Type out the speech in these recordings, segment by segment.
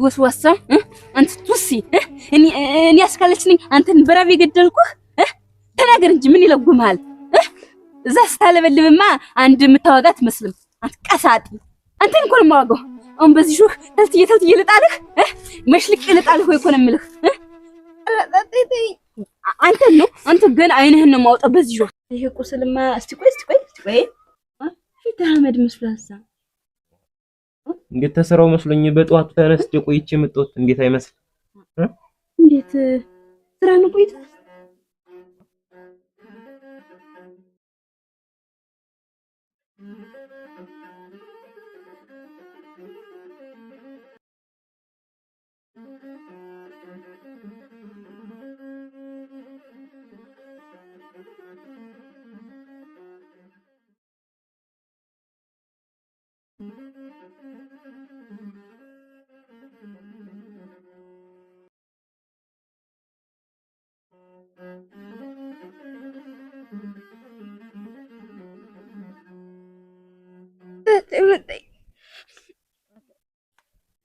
ወስዋሳ አንተ ቱሲ እኔ አስካለችኝ አንተን በራብ የገደልኩህ ተናገር እንጂ ምን ይለጉምሃል እዛ ስታለበልብማ አንድ የምታወጋት መስልም አንተ ቀሳጢ አንተን እኮ ነው የማወጋው አሁን በዚህ ሹህ ተልትዬ ልጣልህ መሽልቅ ልጣልህ ወይ እኮ ነው የምልህ አንተ ገና አይንህን ነው የማውጣው በዚህ ሹህ ይሄ ቁስልማ እስቲ ቆይ ፊት አህመድ መስላሳ እንዴት ተሰራው መስሎኝ በጧቱ ተነስቼ ቆይቼ መጣሁት እንዴት አይመስል እንዴት ስራ ነው ቆይታ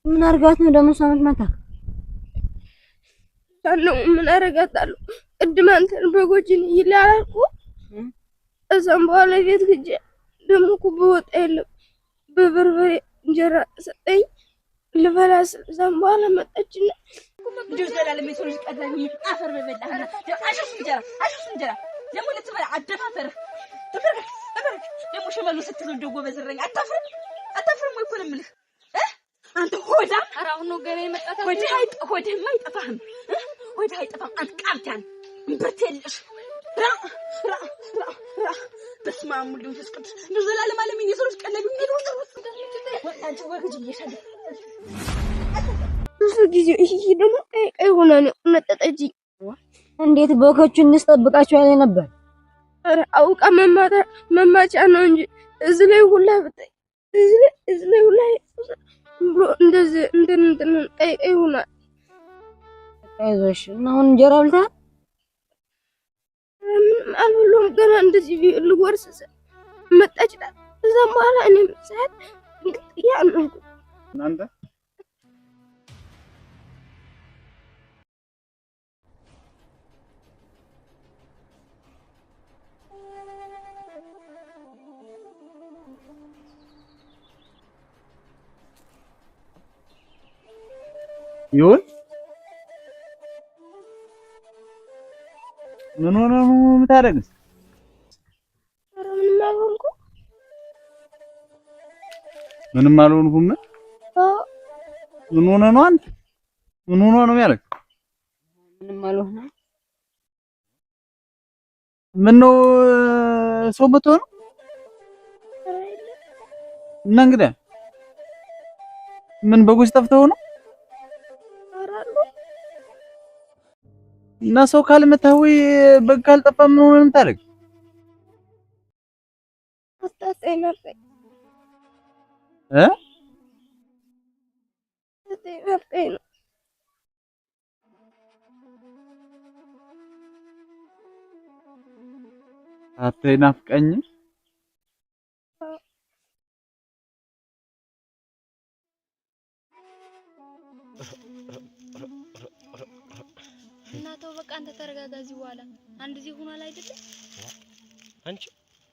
ምን አርጋት ነው ደግሞ ሰመት ማታ ታለው ምን አረጋታለሁ ቅድም አንተን በጎጅን ይላልኩ እዛም በኋላ ቤት ግጄ ደግሞ ኩብ ወጣ የለም በበርበሬ እንጀራ ሰጠኝ ልበላስ እዛም በኋላ መጣችና ልጅ ዘላለም የሰውልጅ ቀዳሚ አፈር በበላህና አሽስ እንጀራ ደግሞ ልትበላ አደፋፈር ተፈረክ ደግሞ ሸመሉ ስትለው ደጎ በዝረኝ አታፍርም ወይ እኮ ነው የምልህ አንተ ሆዳ አራው ነው ገና የመጣታ ሆድህማ አይጠፋህም ሆድህ አይጠፋም አንተ ቃብታን እምበትልሽ ራ በስመ አብ ወወልድ ወመንፈስ ቅዱስ ልጅ ዘላለም ዓለምን የሰውልጅ ቀዳሚ አንቺ ወግጅ ይሻለ ብዙ ጊዜ ይሄ ደግሞ ቀይ ሆነ ነው ነጠጠጂ እንዴት በኮቹን እንስጠብቃቸው ያለ ነበር አረ አውቃ መማቻ ነው እንጂ እዚህ ላይ ሁላ ብታይ እዚህ ላይ ሁላ ብሎ እንደዚህ እንትን ቀይ ሆነ አይዞሽ እና አሁን እንጀራ ብልታ ምን አልብሎም ገና እንደዚህ ልጎርስ መጣች እዛም በኋላ እኔም ሰዓት ያንኩ እናንተ ይሁን ምን ሆነ ነው የምታደርግስ? ኧረ ምንም አልሆንኩም። ምንም አልሆንኩም። ምን ሆነ ነው አንተ? ምን ሆነ ነው ያለክ? ምንም አልሆነም። ምን ነው ሰው መጥቶ ነው? እና እንግዲህ ምን በጎች ጠፍተው ነው? እና ሰው ካልመታው በግ ካልጠፋ ምን ሆነ የምታደርግ? አታስጠይናለኝ አታስጠይናለኝ አትናፍቀኝ እናተው በቃ አንተ ተረጋጋ። እዚህ በኋላ አንድ ዚህ ሆኗል አይደል? አንቺ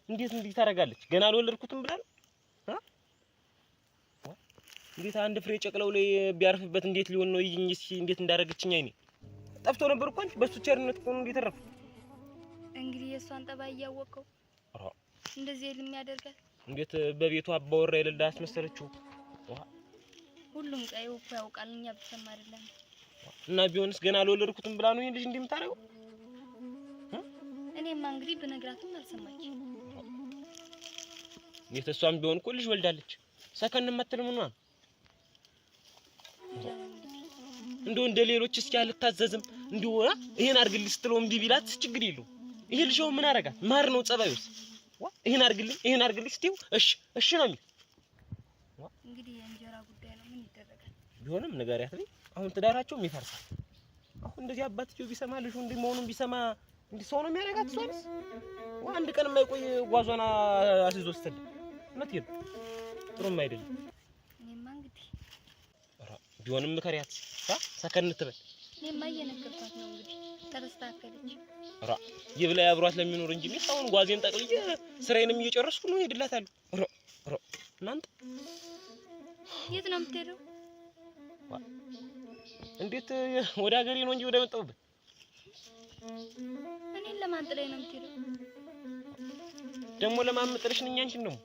እንዴት ታረጋለች? ገና አልወለድኩትም ብላል እንዴት አንድ ፍሬ ጨቅለው ላይ ቢያርፍበት እንዴት ሊሆን ነው? ይኝ እስኪ እንዴት እንዳረገችኝ አይኔ ጠፍቶ ነበር እኮ አንቺ በሱ ቸርነት እኮ ነው እንዴት ተረፈ። እንግዲህ የሷን ጠባይ ያወቀው እንደዚህ የሚያደርጋት እንዴት በቤቷ አባወራ የሌላ አስመሰለችው። ሁሉም ቀይው እኮ ያውቃል፣ እኛ ብትሰማ አይደለም። እና ቢሆንስ ገና አልወለድኩትም ብላ ነው ይሄን ልጅ እንደምታረገው? እኔማ እንግዲህ በነግራትም አልሰማች። የተሷም ቢሆን እኮ ልጅ ወልዳለች። ሰከን መተል ምን ነው እንደው እንደ ሌሎች እስኪ አልታዘዝም እንደው ይሄን አርግልኝ ስትለው እምቢ ቢላት ችግር የለው። ይሄ ልጅው ምን አረጋት? ማር ነው ጸባዩስ። ይሄን አርግልኝ ስትይው እሺ ነው የሚል። እንግዲህ የእንጀራ ጉዳይ ነው፣ ምን ይደረጋል። ቢሆንም ንገሪያት ላይ አሁን ትዳራቸውም ይፈርሳል። አሁን እንደዚህ አባትየው ቢሰማ ልጅ እንደ መሆኑን ቢሰማ እንዲህ ሰው ነው የሚያረጋት። ሷንስ አንድ ቀን የማይቆይ ጓዟና አስይዞ ስትል እውነት ይሄ ጥሩም አይደለም። እኔማ እንግዲህ ቢሆንም ምከሪያት ሰከን ትበል። እኔማ እየነገርኳት ነው እንግዲህ ተስተካከለች። ራ ይብላ ያብሯት ለሚኖር እንጂ ሚስታውን ጓዜን ጠቅልዬ ስራዬንም እየጨረስኩ ነው ሄድላታለሁ። ራ እናንተ የት ነው የምትሄደው? እንዴት ወደ ሀገሬ ነው እንጂ ወደ መጣሁበት። እኔን ለማን ጥለኝ ነው የምትሄደው? ደግሞ ለማን ጥለሽ ነኝ አንቺን ደግሞ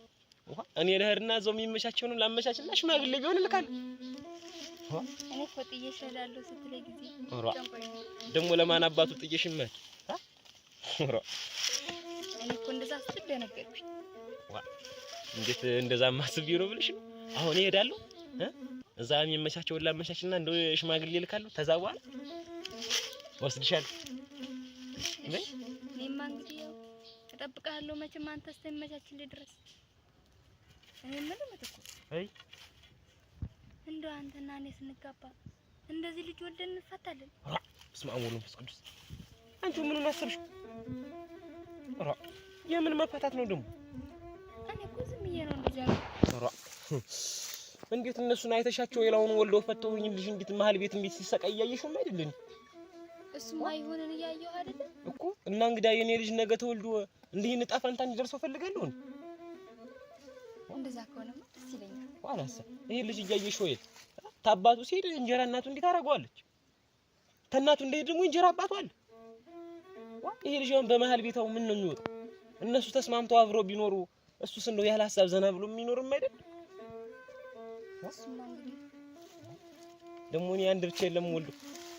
እኔ ለህርና ዘው የሚመቻቸውን ላመቻችና ሽማግሌ ቢሆን ልካለሁ። እኔ እኮ ጥዬሽ እሄዳለሁ ስትለኝ ጊዜ ደግሞ ለማን አባቱ ጥዬሽ መሄድ? እኔ እኮ እንደዛ ስትል ደነገጥኩኝ። እንዴት እንደዛ ማስብ ነው ብለሽ ነው? አሁን እሄዳለሁ እዛ የሚመቻቸውን ላመቻችና እንደው ሽማግሌ ልካለሁ። ተዛ በኋላ ወስድሻለሁ። እኔማ እንግዲህ ያው እጠብቅሃለሁ መቼም አንተ እስከሚመቻችልህ ድረስ። እኔ ምንም እኮ እንደው አንተና እኔ ስንጋባ እንደዚህ ልጅ ወልደን እንፈታለን? በስመ አብ ወወልድ ወመንፈስ ቅዱስ። አንቺ ምኑን አሰብሽው? የምን መፈታት ነው ደግሞ? እኔ እኮ ዝም ብዬሽ ነው እንደዚህ ያልኩት። እንዴት እነሱን አይተሻቸው የላውን ወልደው ፈተውኝ ልጅ እንዴት መሀል ቤት እንዴት ሲሰቃይ እያየሽው አይደል? እሱማ ይሆንን እያየሁ አይደል እኮ። እና እንግዲህ የኔ ልጅ ነገ ተወልዶ እንዲህ ንጣ ፈንታ እንዲደርሰው ፈልጋለሁ። እንደዛ ከሆነማ ደስ ይለኛል። ዋላስ ይሄ ልጅ እያየሽው የት ታባቱ ሲሄድ እንጀራ እናቱ እንዴት ታረጋዋለች? ተናቱ እንዴት ደግሞ እንጀራ አባቱ አለ። ይሄ ልጅ አሁን በመሀል ቤታው ምን ነው የሚወጣው? እነሱ ተስማምተው አብረው ቢኖሩ እሱስ እንደው ያለ ሐሳብ ዘና ብሎ የሚኖርም አይደል? እሱማ እንግዲህ ደግሞ እኔ አንድ ብቻ የለም ወልዱ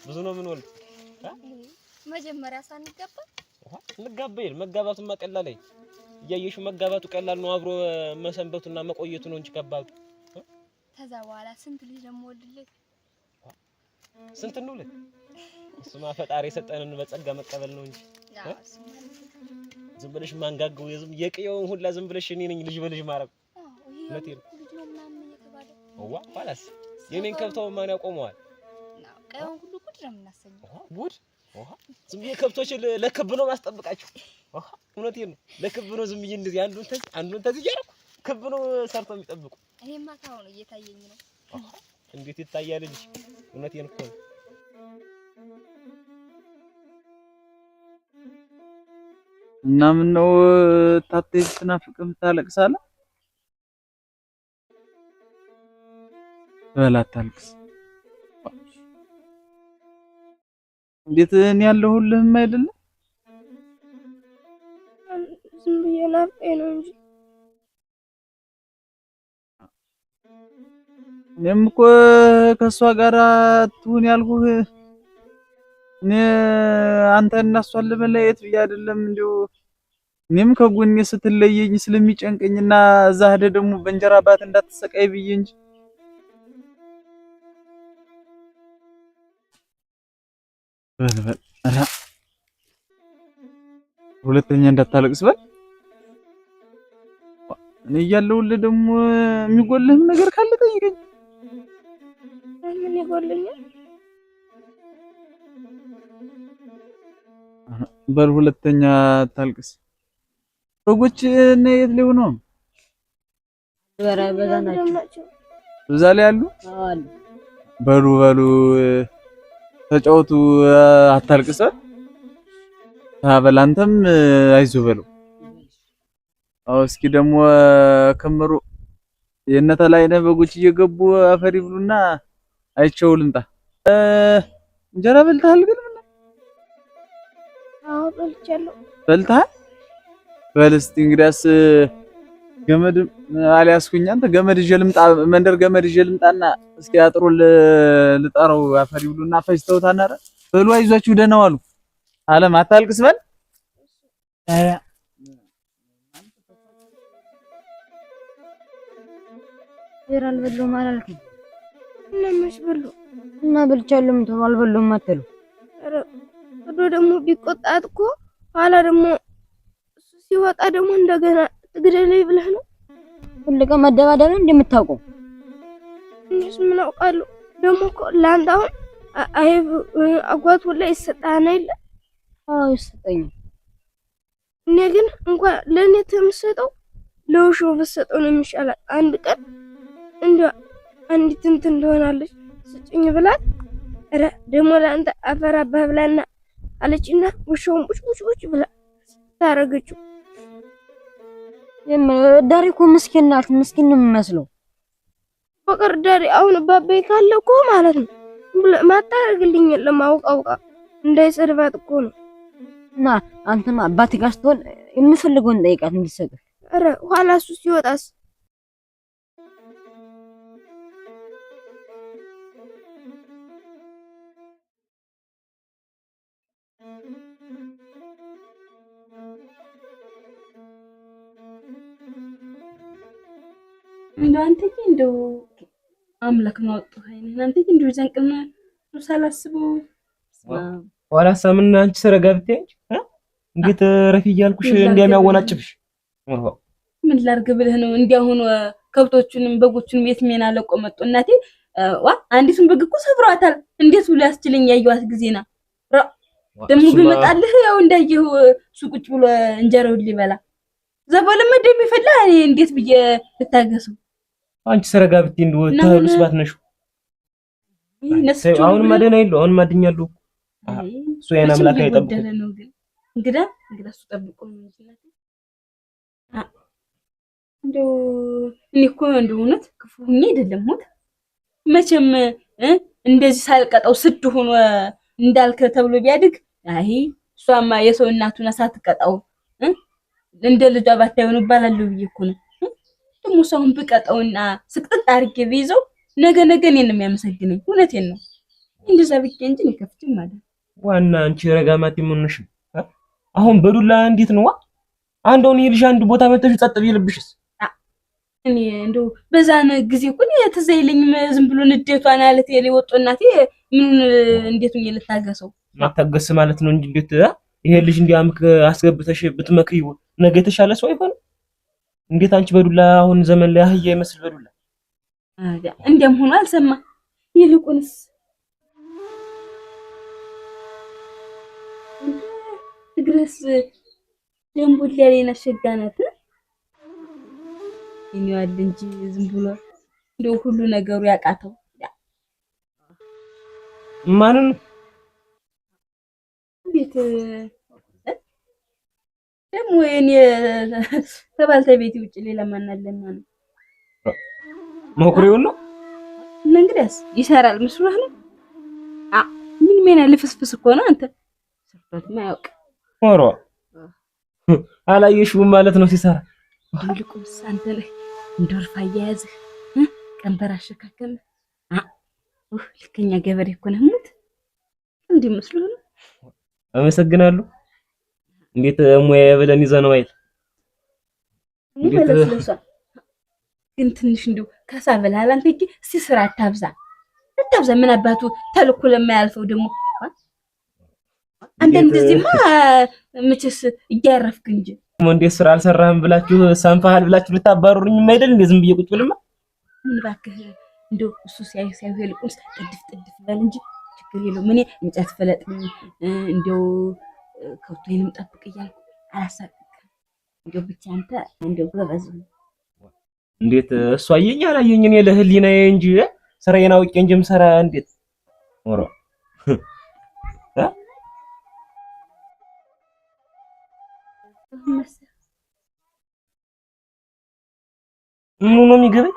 ብዙ ነው ምን ወልዱ መጀመሪያ ሳንጋባ እንጋባይል መጋባቱማ ቀላል አይ እያየሽው መጋባቱ ቀላል ነው። አብሮ መሰንበቱና መቆየቱ ነው እንጂ ከባዱ። ከዛ በኋላ ስንት ልጅ ደግሞ ወልድልህ? ስንት እንውልድ? እሱማ ፈጣሪ የሰጠንን በጸጋ መቀበል ነው እንጂ ዝም ብለሽ ማንጋገው የቅየውን ሁላ ዝም ብለሽ እኔ ነኝ ልጅ በልጅ ማረግ ለቴ ነው ኋላስ የኔን ከብተው ማን ያቆመዋል? ቀየውን ሁሉ ጉድ ነው የምናሰኘው። ጉድ ዝም ብዬ ከብቶች ለክብ ነው ማስጠብቃቸው። እውነቴን ነው ለክብ ነው ዝም ብዬ እንደዚህ አንዱን ተዚህ እያደረኩ ክብ ነው ሰርተው የሚጠብቁ። እኔማ ታው ነው እየታየኝ ነው። እንዴት ይታያል ልጅ? እውነቴን እኮ ነው። እና ምን ነው ታተይ ስትናፍቅም ታለቅሳለህ? በላት ታልቅስ። እንዴት እኔ ያለሁልህም አይደለም? ዝም ብዬ ናፍቀኝ ነው እንጂ እኔም እኮ ከሷ ጋር ትሁን ያልኩህ እኔ አንተን እና እሷን ለመለየት ብዬ አይደለም። እንደው እኔም ከጎኔ ስትለየኝ ስለሚጨንቀኝና እዛ ሄደህ ደግሞ በእንጀራ አባት እንዳትሰቃይ ብዬ እንጂ በል አራ ሁለተኛ እንዳታለቅስ በል። እኔ እያለሁልህ ደግሞ የሚጎልህም ነገር ካለ ጠይቀኝ። ምን ይጎልኛል? በል ሁለተኛ ታልቅስ። በጎች እና የት ላይ ሆነው? በዛ ናቸው። እዛ ላይ አሉ። አሉ። በሉ ተጫወቱ። አታልቅስ። በል አንተም አይዞህ በለው። አዎ እስኪ ደግሞ ከምሩ የነተ ላይ ነው በጎች እየገቡ አፈሪ ብሉና አይቼው ልምጣ። እንጀራ በልተሃል ግን? አዎ በልቻለሁ። በልተሃል? በል እስቲ እንግዲያስ ገመድ አልያዝኩኝ። አንተ ገመድ ይዤ ልምጣ፣ መንደር ገመድ ይዤ ልምጣና እስኪ አጥሩን ልጠረው አፈሪ ብሉና ፈጅተውታና በሉ አይዟችሁ ደህና ዋሉ። አለም አታልቅስ በል። ይራል በሉም አላልኩም። እና መች በሉ እና በልቻለሁ ምተው አልበሉም አትሉ። ኧረ ወዶ ደግሞ ቢቆጣት እኮ ኋላ ደግሞ እሱ ሲወጣ ደግሞ እንደገና ትግደለኝ ብለህ ነው። ሁሉ ቀን መደባደብ ነው እንደምታውቀው። እኔስ ምን አውቃለሁ? ደግሞ እኮ ለአንተ አሁን አጓቱ ላይ ይሰጣና አይደል? አዎ ይሰጠኛል። እኔ ግን እንኳን ለኔ ተምሰጠው ለውሾ በሰጠው ነው የሚሻለው። አንድ ቀን እንዴ አንዲት እንትን እንደሆናለች ስጭኝ ብላት ኧረ ደግሞ ለአንተ አፈር አባህ ብላና አለችና ውሻውን ቡጭ ብላ ታረገችው። ዳሪ እኮ ምስኪን ናት። ምስኪን ነው የሚመስለው። ፍቅር ዳሪ አሁን ባባይ ካለ እኮ ማለት ነው ማታረግልኝ ለማውቃውቃ እንዳይሰድባት እኮ ነው። እና አንተማ አባት ጋር ስትሆን የምፈልገውን ጠይቃት እንድትሰጥህ። ኧረ ኋላ እሱ ሲወጣስ እንደው አንተዬ እንደው አምላክ ነው ወጥቶ አይኔን አንተዬ እንደው ዘንቅና ነው ሳላስበው ዋላሳምን አንቺ ሰረጋብቴ እንዴት ረፊ እያልኩሽ እንዲያሚያወናጭፍሽ ምን ላድርግ ብለህ ነው? እንዲያሁን ከብቶቹንም በጎቹንም የት ሜና ለቆ መጡ። እናቴ አንዲቱን በግ እኮ ሰብሯታል። እንዴት ብሎ ያስችለኝ ያየዋት ጊዜና ደሞ ቢመጣልህ ያው እንዳየው ሱቁጭ ብሎ እንጀራውን ሊበላ ዘበለም ደም ይፈላ። እኔ እንዴት ብዬ ልታገሰው? አንቺ ሰረጋብቴ እንደው ተልስባት ነሽ። አሁን ማደና ይለው አሁን ማድኛለሁ። እሱ የኔ አምላክ አይጠብቁ እንግዳ እሱ ጠብቆ ነው እንጂ እንደው እኔ እኮ እንደው እውነት ክፉ ሁኜ አይደለም ሞት መቼም እንደዚህ ሳልቀጣው ስድ ሆኖ እንዳልከ ተብሎ ቢያድግ አይ እሷማ የሰው እናቱን ሳትቀጣው እንደ ልጇ ባታየው ይባላል ብዬ እኮ ነው። ደግሞ ሰውን ብቀጣውና ስቅጥጥ አድርጌ ቢይዘው ነገ እኔን ነው የሚያመሰግነኝ። እውነቴን ነው እንደዛ ብዬ እንጂ ከፍትም ማለት ዋና አንቺ ረጋማት ምንሽ አሁን በዱላ እንዴት ነው አንዱን ይልሽ አንድ ቦታ መተሽ ጸጥ ቢልብሽስ? እኔ እንደው በዛን ጊዜ እኮ ትዝ አይለኝም። ዝም ብሎ ንዴቷን አለት የሌ ወጦ እናቴ ምን እንዴት ነው ልታገሰው? ማታገስ ማለት ነው እንጂ እንዴት ይሄ ልጅ እንዲያምክ አስገብተሽ ብትመክሪው ነገ የተሻለ ሰው አይሆን? እንዴት አንቺ በዱላ አሁን ዘመን ላይ አህያ ይመስል በዱላ እንዴም ሆኖ አልሰማ። ይልቁንስ ትግረስ ደምቡል ያለና ሸጋናት ይኛል እንጂ ዝም ብሎ እንደው ሁሉ ነገሩ ያቃተው ማንን ቤት ደግሞ የኔ ከባልተቤት ውጭ ሌላ ማን አለና ነው? መኩሪው ነው እንግዲያስ ይሰራል መስሎህ ነው? ምን ሜና ልፍስፍስ እኮ ነው አንተ ሰርቶት ማያውቅ ሆሮ አላየሽውም ማለት ነው ሲሰራ። ይልቁንስ አንተ ላይ እንደርፋ ያያዝህ ቀንበር አሸካከም ልከኛ ገበሬ እኮ ነህ። ሙት እንዴ መስሎህ ነው? አመሰግናለሁ። እንዴት ሙያ ብለን ይዘነው አይደል? ግን ትንሽ እንደው ከሳ በላል አንተ እጂ እስቲ ስራ አታብዛ። ምን አባቱ ተልኩ ለማያልፈው ደግሞ አንተ እንደዚህማ መቼስ እያረፍክ እንጂ እንዴት ስራ አልሰራህም ብላችሁ ሳንፋሃል ብላችሁ ልታባሩኝ አይደል? እንዴ ዝም ብዬ ቁጭ ብልማ ምን እባክህ እንደው እሱ ሲያይ ይልቁንስ ጥድፍ በል እንጂ ችግር የለውም። እኔ እንጨት ፈለጥ እንደው ከብቶይንም ጠብቅ እያልኩ አላሳቅቅም። እንደው ብቻ አንተ እንደው ጎበዝ እንዴት እሱ አየኝ አላየኝ እኔ ለህሊናዬ እንጂ ስራዬን አውቄ እንጂ ምሰራ እንዴት ኖሮ ምኑ ነው የሚገበኝ?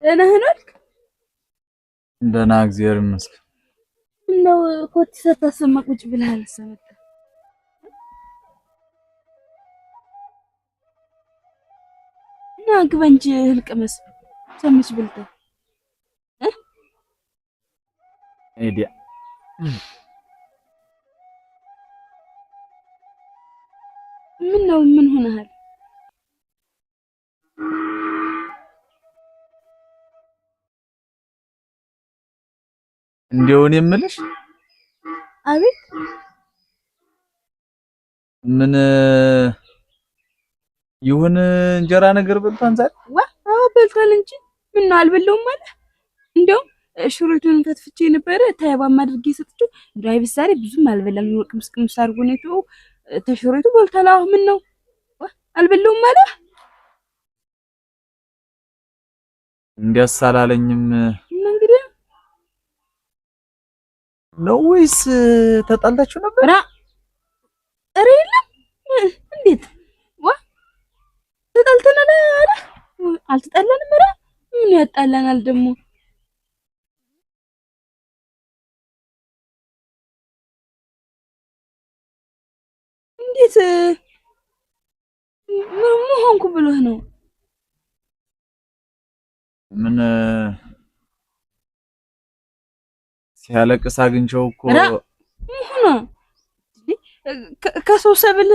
ደህና ሆነልክ? ደህና እግዚአብሔር ይመስገን። ነው ኮት ሳታሰማ ቁጭ ብለሃል ሰመጣ እና ግባ እንጂ ህልቅመስ ሰምች ብልተ አይዲያ ምን ሆነሃል? እንደው እኔ የምልሽ አቤት ምን ይሁን እንጀራ ነገር በልቷን ዛሬ አዎ በልቷል እንጂ ምን ነው አልበላውም ማለት እንደውም ሽሮቱን ፈትፍቼ ነበረ ታያባማ አድርጌ ሰጥቼው ድራይቭ ዛሬ ብዙም አልበላም ቅምስ ቅምስ አድርጎ ነው የተወው ተሽሮቱ በልቷል አዎ ምን ነው አልበላውም ማለት እንዲያስ አላለኝም እንግዲህ ነው ወይስ ተጣልታችሁ ነበር? ኧረ የለም እንዴት ተጣልተናል አልተጣላንም ኧረ ምን ያጣላናል ደግሞ እንዴት ምን ሆንኩ ብሎህ ነው ምን ሲያለቅስ አግኝቼው እኮ ከሰው ሰብል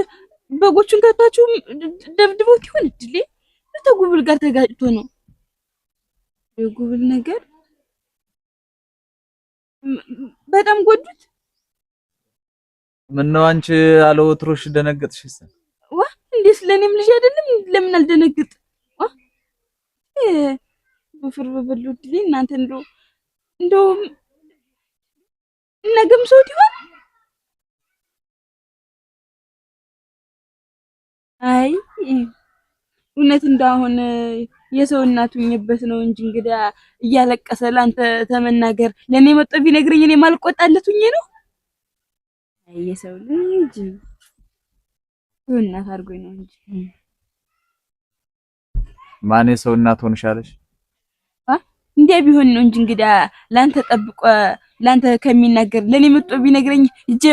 በጎቹን ከታችሁ ደብድቦት ይሆን እድሌ ተጉብል ጋር ተጋጭቶ ነው የጉብል ነገር በጣም ጎዱት ምን ነው አንቺ አለወትሮሽ ደነገጥሽስ እንዴስ ለኔም ልጅ አይደለም ለምን አልደነግጥ በፍር በበሉ እድሌ እናንተ እንደው ነገም ሰው ይሆን አይ እውነት እንዳሁን የሰው እናቱኝበት ነው እንጂ እንግዲህ እያለቀሰ ላንተ ተመናገር ለኔ መጥቶ ቢነግረኝ እኔ ማልቆጣለቱኝ ነው አይ የሰው ልጅ እናት አድርጎኝ ነው እንጂ ማን የሰው እናት ሆንሻለሽ እንዴ ቢሆን ነው እንጂ እንግዲህ ላንተ ጠብቆ ላንተ ከሚናገር ለኔ መጥቶ ቢነግረኝ እጄ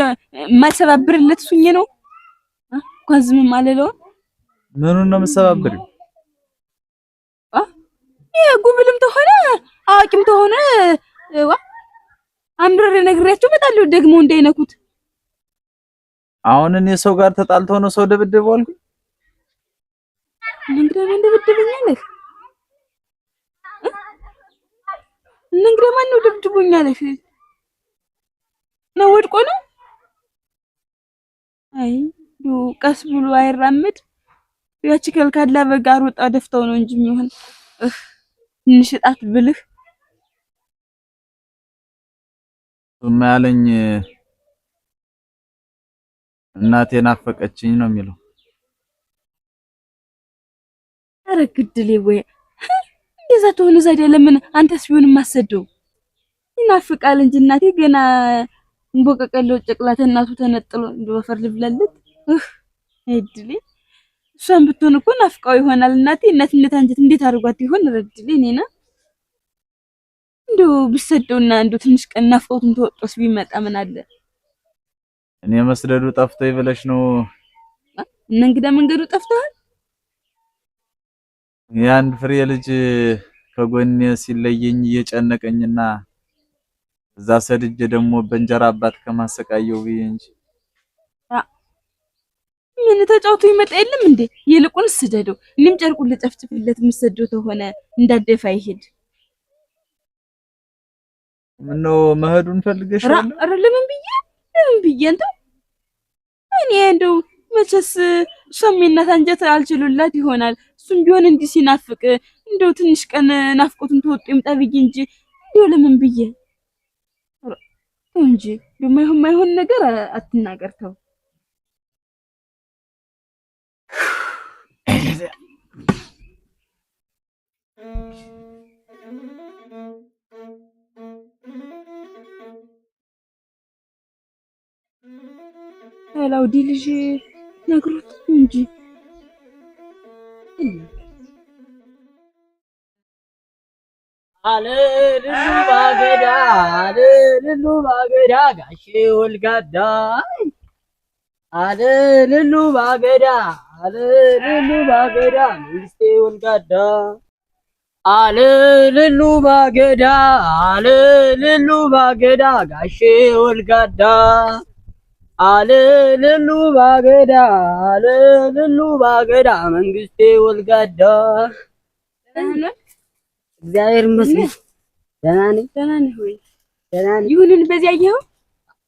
ማልሰባብርለት ሱኝ ነው እንኳን ዝም ማለለው ምኑን ነው መሰባብሪው ጉብልም ተሆነ አዋቂም ተሆነ አምረር ነግሬያቸው መጣለው ደግሞ እንዳይነኩት አሁን እኔ ሰው ጋር ተጣልተው ነው ሰው ደብድበው አልኩ እንግዲህ እንደበደበኛለህ እንግዲህ ማን ነው ደብድቦኛለህ ነው ወድቆ ነው አይ ቀስ ብሎ አይራመድ ያቺ ከልካላ በጋር ወጣ ደፍተው ነው እንጂ የሚሆን እንሽጣት ብልህ ማለኝ እናቴ ናፈቀችኝ ነው የሚለው ኧረ ግድሌ ወይ እንደዛ ተሆነ ዘዴ ለምን አንተስ ቢሆን ማሰደው ይናፍቃል እንጂ እናቴ ገና እንቦቀቀለው ጨቅላተ እናቱ ተነጥሎ እንደወፈር ልብለለት እድሌ እሷን ብትሆን እኮ ናፍቃው ይሆናል እናቴ እናትነት አንጀት እንዴት አድርጓት ይሆን ረድሌ እኔና እንደው ብሰደውና እንደው ትንሽ ቀን ናፍቆቱን ተወጦስ ቢመጣ ምን አለ እኔ መስደዱ ጠፍቶኝ ብለሽ ነው እና እንግዲህ መንገዱ ጠፍቷል የአንድ ፍሬ ልጅ ከጎኔ ሲለየኝ እየጨነቀኝና እዛ ሰድጄ ደግሞ በእንጀራ አባት ከማሰቃየው ብዬ እንጂ ምን ተጫውቶ ይመጣ የለም እንዴ ይልቁንስ ስደደው እኔም ጨርቁን ልጨፍጭፍለት ምሰደው ተሆነ እንዳደፋ ይሄድ ምን ነው መሄዱን ፈልገሽ ነው ኧረ ለምን ብዬ እንት እኔ እንደው መቼስ ሰሜናት አንጀት አልችሉላት ይሆናል እሱም ቢሆን እንዲህ ሲናፍቅ እንደው ትንሽ ቀን ናፍቆቱን ተወጡ ይምጣ ብዬ እንጂ እንደው ለምን ብዬ እንጂ የማይሆን ነገር አትናገር ተው ላውዲ ልጅ ነግሮት እንጂ አለልሉ ባገዳ አለልሉ ባገዳ ጋሼ ወልጋዳ አለልሉ ባገዳ አለልሉ ባገዳ መንግስቴ ወልጋዳ አለልሉ ባገዳ አለልሉ ባገዳ ጋሼ ወልጋዳ አለልሉ ባገዳ አለልሉ ባገዳ መንግስቴ ወልጋዳ። እግዚአብሔር ይመስገን ደህና ነኝ። ደህና ነህ ወይ? ደህና ነኝ። ይሁንን በዚያ ያየኸው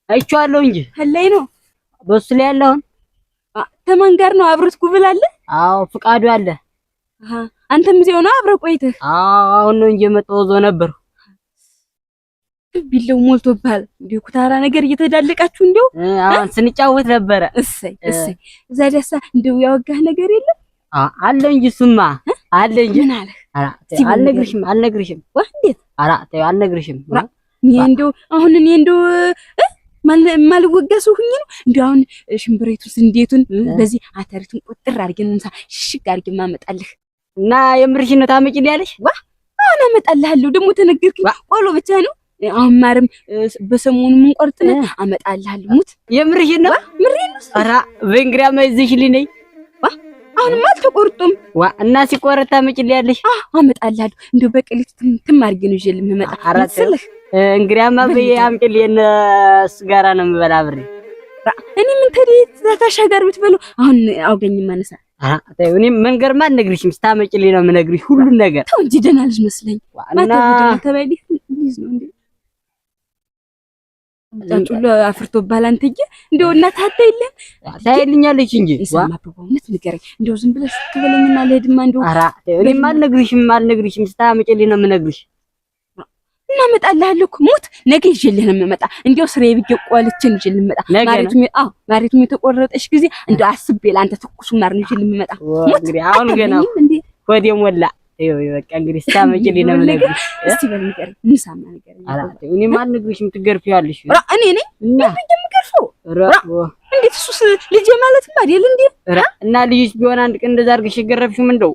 አይቼዋለሁ እንጂ ህላይ ነው በሱ ላይ ያለውን ተማን ጋር ነው አብሮት ጉብል አለ? አዎ ፍቃዱ አለ። አንተም እዚያው ነው አብረህ ቆይተህ? አዎ አሁን ነው እንጂ የመጣው እዛው ነበር። ቢለው ሞልቶብሃል። እንዴ ኩታራ ነገር እየተዳለቃችሁ እንደው አሁን ስንጫወት ነበረ። እሰይ እሰይ እዛ ደሳ እንደው ያወጋህ ነገር የለም? አለ እንጂ እሱማ አለ እንጂ። ምን አለ? አልነግርሽም። እንዴት? ኧረ ተይው አልነግርሽም። እኔ እንደው አሁን እኔ እንደው ማልወጋ ሰው ሁኝ ነው እንደው አሁን ሽምብሬቱን ስንዴቱን በዚህ አተሪቱን ቁጥር አድርገን እንሳ ሽግ አድርገን ማመጣልህ እና የምርሽን ነው ታመጪልኛለሽ? አሁን አመጣልሃለሁ። ደግሞ ተነገርክኝ ቆሎ ብቻ ነው። አሁን ማርም በሰሞኑ ምን ቆርጥነ አመጣልሃለሁ። ሙት የምርሽን ነው? ምሬን ነው። ኧረ በእንግዲያማ ይዘሽልኝ ነይ። አሁንማ አልተቆርጡም። እና ሲቆረጥ ታመጪልኛለሽ? አመጣልሃለሁ። እንደው በቀሊት ትም አድርገን ይዤልህ የምመጣ መስልህ። እንግዲያማ በአምጪልኝ እነሱ ጋራ ነው የምበላ ብሬ። እኔ ምን ተዴት ተሻጋር ብትበሉ አሁን አውገኝ ማነሳ እኔም መንገርማ አልነግርሽም። ስታመጪልኝ ነው የምነግርሽ ሁሉን ነገር። ተው እንጂ ደህና ልጅ መስለኝ እና ተባይልኝ ልጅ ነው እንዴ ጫጩሎ አፍርቶብሃል አንተዬ። እንደው እናትህ አታይልህም? ታይልኛለች እንጂ እሷማ በእውነት ንገረኝ። እንደው ዝም ብለህ ስትበለኝና ልሄድማ እንደው ኧረ እኔም አልነግርሽም። ስታመጪልኝ ነው የምነግርሽ። እናመጣልሃለሁ እኮ ሙት ነገ ይዤልህ ነው የምመጣ። እንደው ስራዬ ብዬ ቆልቼን ይዤልህ የምመጣ ማሪቱም የተቆረጠሽ ጊዜ እንደው አስቤ ለአንተ ትኩሱ ማር ነው ይዤልህ የምመጣ። ሙት እንግዲህ አሁን ገና ወዴ ሞላ በቃ እንግዲህ ስታመጪልኝ ነው የምነግርሽ። እስቲ በል ንገረኝ፣ እንሳማ ንገረኝ። ኧረ እኔም አልነግርሽም። ትገርፊያለሽ። እኔ ነኝ የምገርፈው? እንዴት እሱስ ልጄ ማለትም አይደል እንዴ? እና ልጅሽ ቢሆን አንድ ቀን እንደዛ አድርገሽ የገረፍሽው ምንድነው?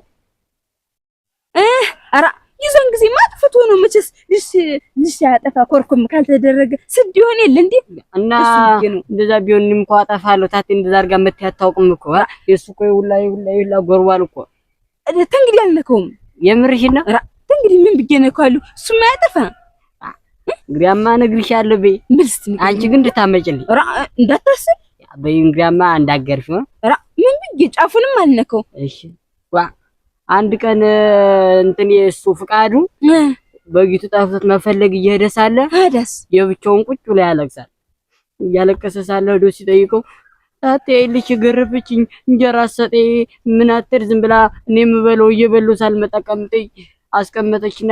ኧረ ይዞን ጊዜ ማጥፍቶ ነው መቼስ ልጅ ያጠፋ ኮርኩም ካልተደረገ ስድ ይሆን የለ እንዴ? እና እንደዛ ቢሆን እኔም እኮ አጠፋለሁ። ታቴ እንደዛ አድርጋ መተህ አታውቅም እኮ። የእሱ እኮ ሁላ ጎርዋል እኮ። ተንግዲህ አልነካውም። የምርሽን ነው? እንግዲህ ምን ብዬሽ ነካዋለሁ? እሱማ ያጠፋ እንግዲያማ እነግርሻለሁ። በይ አንቺ ግን እንድታመጪልኝ እንዳታስብ በይ። እንግዲያማ እንዳገርሽ ነው። ምን ብዬሽ ጫፉንም አልነካው። እሺ አንድ ቀን እንትን የእሱ ፍቃዱ በጊቱ ጠፍቶት መፈለግ እየሄደ ሳለ አዳስ የብቻውን ቁጭ ብሎ ያለቅሳል። እያለቀሰ ሳለ ሄዶ ሲጠይቀው ታቴ ልጅ ገረፈችኝ፣ እንጀራ ሰጤ ምን አትር ዝም ብላ እኔ የምበለው እየበሉ ሳልመጣ ቀምጠኝ አስቀመጠችና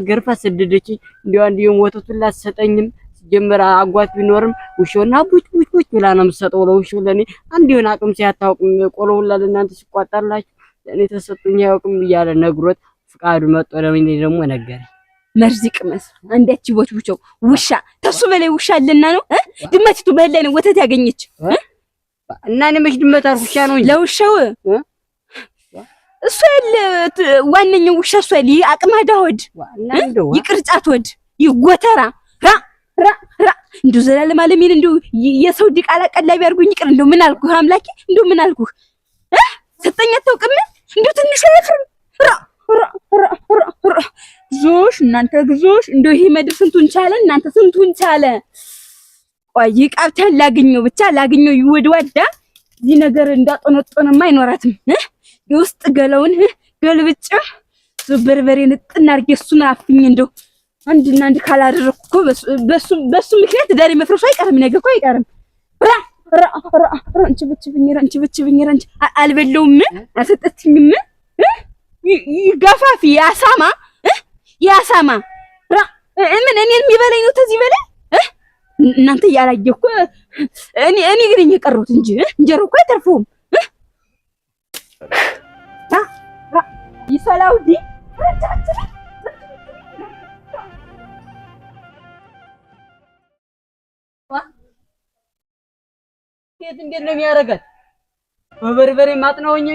ገርፋ ሰደደችኝ። እንዲያው አንዲም ወተቱን ላሰጠኝም ጀመራ አጓት ቢኖርም ውሾና ቡጭ ብላ ነው የምትሰጠው ለውሾ። ለኔ አንድ የሆነ አቅም ሲያታውቅም ቆሎው ለእናንተ ሲቋጣላችሁ ለኔ ተሰጥቶኝ አያውቅም እያለ ነግሮት ፍቃዱ መጥቶ ለምን ደግሞ ነገረ መርዚቅ መስ አንዳች ቦችቡቸው ውሻ ተሱ በላይ ውሻ አለና ነው ድመቲቱ በላይ ነው ወተት ያገኘች እና እኔ መች ድመት አልኩ ውሻ ነው እንጂ ለውሻው እሱ ያለ ዋነኛው ውሻ እሱ ያለ አቅማዳ ሆድ ይቅርጫት ሆድ ይጎተራ ራ እንደው ዘላለም አለሚን እንደው የሰው ዲቃላ ቀላቢ አድርጎኝ ይቅር። እንደው ምን አልኩህ አምላኬ? እንደው ምን አልኩህ? ሰጠኝ አታውቅም? እንደው ትንሽ አይፍርም? ግዞሽ እናንተ ግዞሽ። እንደው ይሄ መድር ስንቱን ቻለ እናንተ ስንቱን ቻለ። ቆይ ቃብታ ላግኘው ብቻ ላግኘው ይወድዋዳ እዚህ ነገር እንዳጠነጠነማ አይኖራትም። የውስጥ ገለውን ገልብጫ በርበሬ ንጥና አድርጌ እሱን አፍኝ እንደው አንድና አንድ ካላደረኩ እኮ በሱ ምክንያት ዳሪ መፍረሱ አይቀርም። ነገ እኮ አይቀርም። አንቺ ብቻ አልበለውም አልሰጠችኝም። ይጋፋፊ ያሳማ ምን እኔን የሚበላኝ ነው ተዚህ በላይ እናንተ ያላየ እኮ እኔ ግን የቀረሁት እንጂ እንጀራው እኮ አይተርፈውም። ይሰላውዲ የት እንዴት ነው የሚያደርጋት? በበርበሬ ማጥናውኝ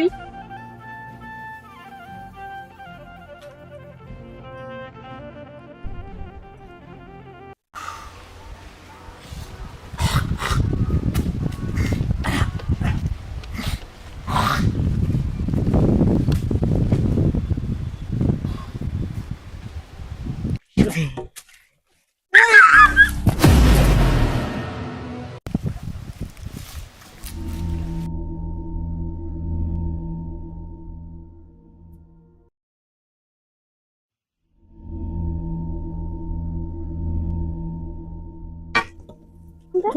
እናንተ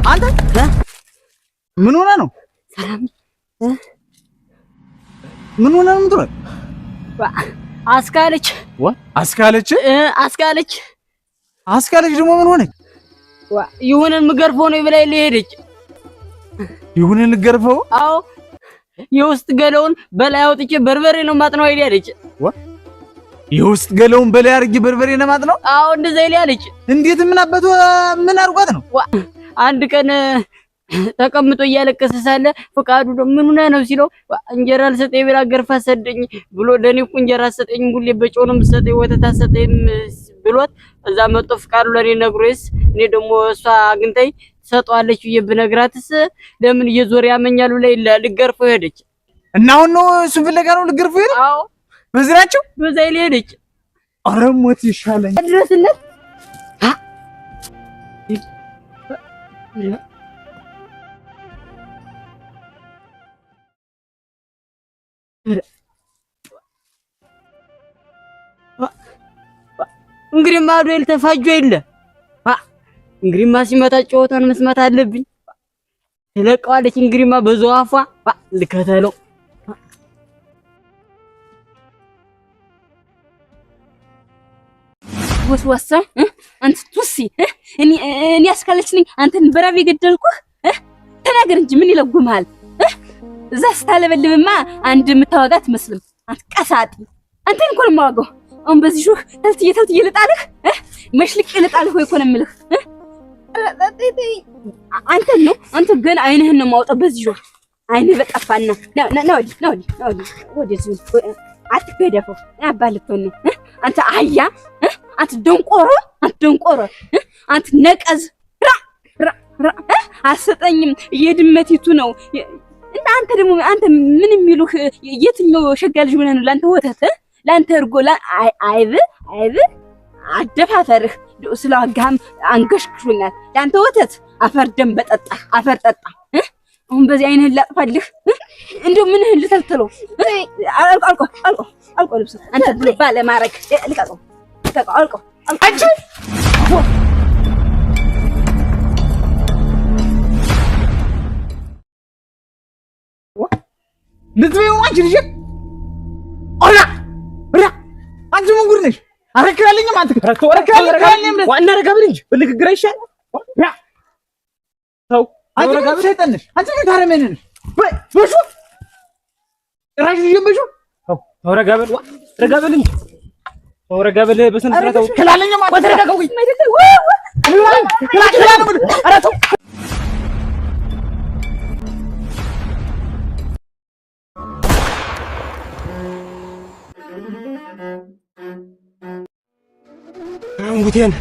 አንተ ምን ሆነ ነው? ሰላም ምን ሆነ ነው የምትለው? አስካለች አስካለች አስካለች ደግሞ ምን ሆነች? ይሁንን ምገርፈው ነው ብላ ሄደች። ይሁንን ልገርፈው? አዎ የውስጥ ገለውን በላይ አውጥቼ በርበሬ ነው ማጥነው አይደል ያለች። የውስጥ ገለውን በላይ አድርጌ በርበሬ ነው ማጥነው? አዎ እንደዛ ይል ያለች። እንዴት ምን አባቱ ምን አርጓት ነው? አንድ ቀን ተቀምጦ እያለቀሰ ሳለ ፈቃዱ ምን ሆነ ነው ሲለው እንጀራ ልሰጠኝ ብላ ገርፋ ሰደኝ ብሎ ለኔ እኮ እንጀራ ሰጠኝ ሁሌ በጨው ነው የምትሰጠኝ ወተት አሰጠኝ ብሎት እዛ መጥቶ ፈቃዱ ለኔ ነግሮይስ እኔ ደግሞ እሷ አግኝተኝ ሰጧለች ብዬ ብነግራትስ ለምን እየዞረ ያመኛሉ ላይ ልገርፈው ሄደች። እና አሁን ነው እሱ ፍለጋ ነው ልገርፈው ሄደ? አዎ በዝራቸው በዛ ይል ሄደች። ኧረ ሞት ይሻለኝ ድረስለት እንግዲህ ማዶ ተፋጆ የለ እንግዲህማ ሲመጣ ጨዋታውን መስማት አለብኝ። ትለቀዋለች እንግዲህማ በዛው አፏ ልከተለው። ወስወሳ አንተ ቱሲ እኔ አስካለች ነኝ አንተን በራብ የገደልኩህ ተናገር እንጂ ምን ይለጉምሃል? እዛ ስታለበልብማ አንድ የምታወጋት መስልም አንተ ቀሳጢ አንተን እኮ ነው የማወጋው። አሁን በዚህ ሹህ ተልትዬ ልጣልህ መሽልቅ ልጣልህ ወይ እኮ ነው የምልህ። አንተ ገና አይንህን ነው የማውጣው በዚህ ሹህ አይንህ በጠፋና ወዲህ አትገደፈው አባልቶን ነው አንተ አህያ አንተ ደንቆሮ አንተ ነቀዝ አሰጠኝም የድመቲቱ ነው። እና አንተ ደግሞ አንተ ምን የሚሉህ የትኛው ሸጋ ልጅ ሆነህ ነው ላንተ ወተት ላንተ እርጎ አይብ አደፋፈርህ ስለዋጋህም አንገሽክሾኛል። ላንተ ወተት አፈር ደም በጠጣ አፈር ጠጣ። አሁን በዚህ አይንህን ላጥፋልህ እንደው ምንህን ልተልተለው አልቆ ልብስ አንተ ብሎ ባለ ማረግ ልቀቀው አልቆ አንቺ ልትበይው አንቺ ልጅ ኦላ አንቺ ምን ጉድ ነሽ? አረከራልኝም አንተ አረከራልኝም ዋና ረጋብን እንጂ በንግግር አይሻል ተው አንቺ ምን ሰይጣንሽ አንቺ ምን ታረመነሽ በሹ ራሽ ይጀምሹ ተው ረጋበል እንጂ ተው ረጋበል በስነ ስርዓት ተው ከላለኝም አንተ ተረጋጋው ኧረ ተው አንጉቴን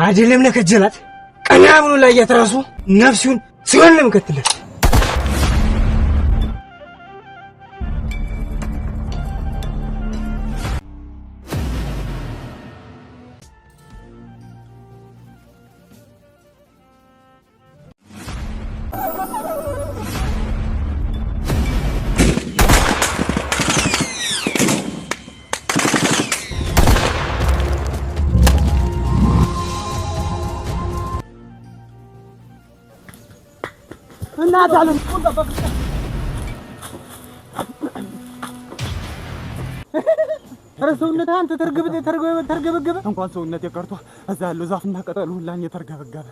አይደለም ለከጀላት ቀና ብሎ ላይ ያተራሱ ነፍሱን ሲሆን ለምከትለት እናታለም ሰውነትህ አንተ ተርገበገበ እንኳን ሰውነት የቀርቶ እዛ ያለው ዛፍና ቅጠሉ ሁላ የተርገበገበ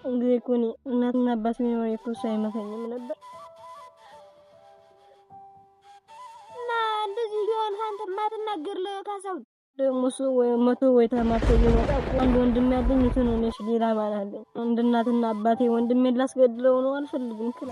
እንግዲህ እኮ እኔ እናትና አባት ቢኖር እኮ እሱ አይመታኝም ነበር። እና እንደዚህ ሊሆን አንተ ማትናገር ለካሳው ደግሞ እሱ ወይ መቶ ወይ ተማቶ ቢመጣ አንድ ወንድም ያለኝ እንትን ሆነሽ ሌላ ማን አለኝ? አንድ እናትና አባቴ ወንድሜን ላስገድለው ነው አልፈልግም ክላ